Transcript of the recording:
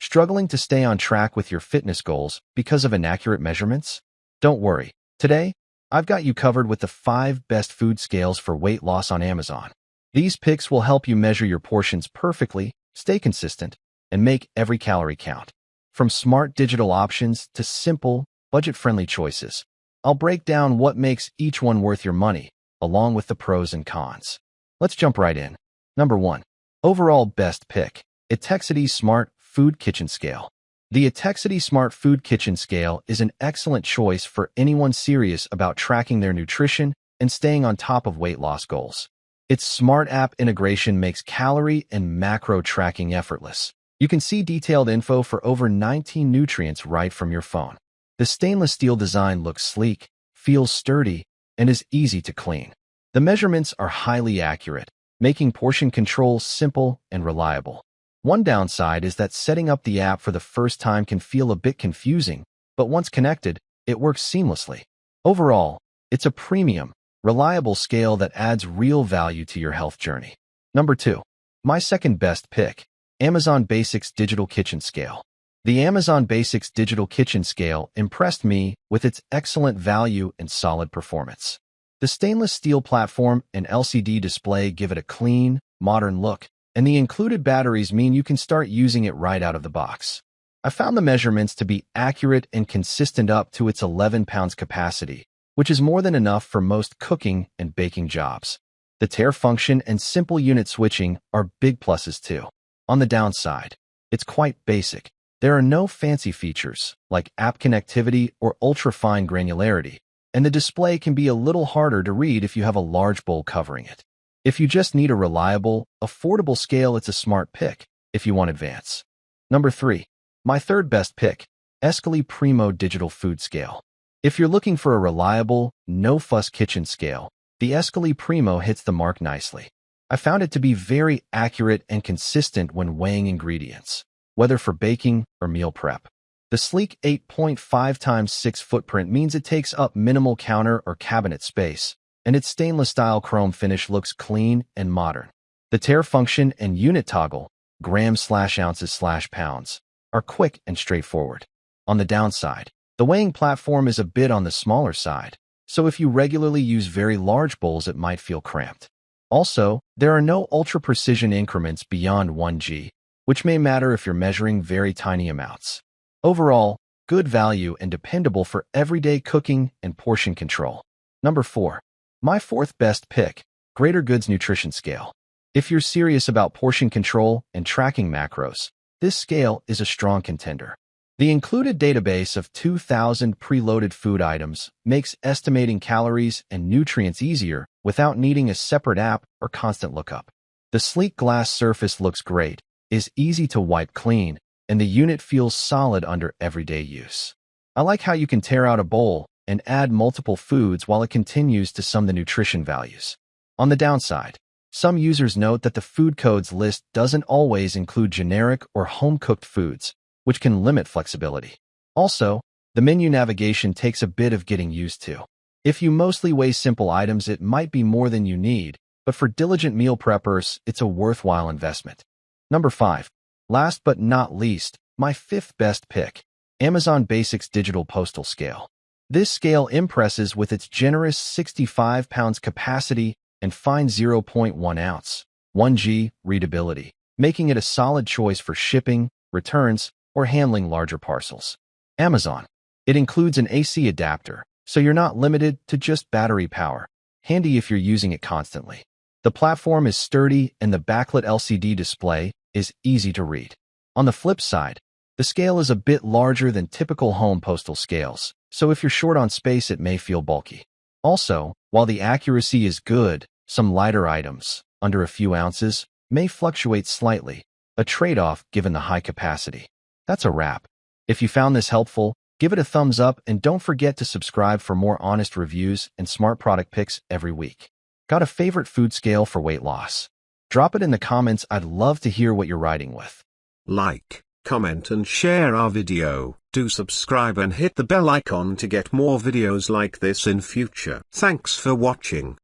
Struggling to stay on track with your fitness goals because of inaccurate measurements? Don't worry. Today, I've got you covered with the 5 best food scales for weight loss on Amazon. These picks will help you measure your portions perfectly, stay consistent, and make every calorie count. From smart digital options to simple, budget-friendly choices, I'll break down what makes each one worth your money, along with the pros and cons. Let's jump right in. Number 1. Overall best pick. Etexity Smart Food Kitchen Scale. The Etexity Smart Food Kitchen Scale is an excellent choice for anyone serious about tracking their nutrition and staying on top of weight loss goals. Its smart app integration makes calorie and macro tracking effortless. You can see detailed info for over 19 nutrients right from your phone. The stainless steel design looks sleek, feels sturdy, and is easy to clean. The measurements are highly accurate, making portion control simple and reliable. One downside is that setting up the app for the first time can feel a bit confusing, but once connected, it works seamlessly. Overall, it's a premium, reliable scale that adds real value to your health journey. Number 2. My second best pick. Amazon Basics Digital Kitchen Scale. The Amazon Basics Digital Kitchen Scale impressed me with its excellent value and solid performance. The stainless steel platform and LCD display give it a clean, modern look, and the included batteries mean you can start using it right out of the box. I found the measurements to be accurate and consistent up to its 11 pounds capacity, which is more than enough for most cooking and baking jobs. The tare function and simple unit switching are big pluses too. On the downside, it's quite basic. There are no fancy features like app connectivity or ultra-fine granularity, and the display can be a little harder to read if you have a large bowl covering it. If you just need a reliable, affordable scale, it's a smart pick if you want advance. Number 3. My third best pick, Escali Primo Digital Food Scale. If you're looking for a reliable, no-fuss kitchen scale, the Escali Primo hits the mark nicely. I found it to be very accurate and consistent when weighing ingredients, whether for baking or meal prep. The sleek 8.5x6 footprint means it takes up minimal counter or cabinet space, and its stainless style chrome finish looks clean and modern. The tare function and unit toggle, grams/ounces/pounds, are quick and straightforward. On the downside, the weighing platform is a bit on the smaller side, so if you regularly use very large bowls, it might feel cramped. Also, there are no ultra-precision increments beyond 1G, which may matter if you're measuring very tiny amounts. Overall, good value and dependable for everyday cooking and portion control. Number 4. My fourth best pick, Greater Goods Nutrition Scale. If you're serious about portion control and tracking macros, this scale is a strong contender. The included database of 2,000 preloaded food items makes estimating calories and nutrients easier without needing a separate app or constant lookup. The sleek glass surface looks great, is easy to wipe clean, and the unit feels solid under everyday use. I like how you can tear out a bowl and add multiple foods while it continues to sum the nutrition values. On the downside, some users note that the food codes list doesn't always include generic or home-cooked foods, which can limit flexibility. Also, the menu navigation takes a bit of getting used to. If you mostly weigh simple items, it might be more than you need, but for diligent meal preppers, it's a worthwhile investment. Number 5. Last but not least, my fifth best pick, Amazon Basics Digital Postal Scale. This scale impresses with its generous 65 pounds capacity and fine 0.1 ounce, 1G readability, making it a solid choice for shipping, returns, or handling larger parcels. Amazon. It includes an AC adapter, so you're not limited to just battery power, handy if you're using it constantly. The platform is sturdy and the backlit LCD display is easy to read. On the flip side, the scale is a bit larger than typical home postal scales, so if you're short on space, it may feel bulky. Also, while the accuracy is good, some lighter items, under a few ounces, may fluctuate slightly, a trade-off given the high capacity. That's a wrap. If you found this helpful, give it a thumbs up and don't forget to subscribe for more honest reviews and smart product picks every week. Got a favorite food scale for weight loss? Drop it in the comments. I'd love to hear what you're riding with. Like, comment and share our video. Do subscribe and hit the bell icon to get more videos like this in future. Thanks for watching.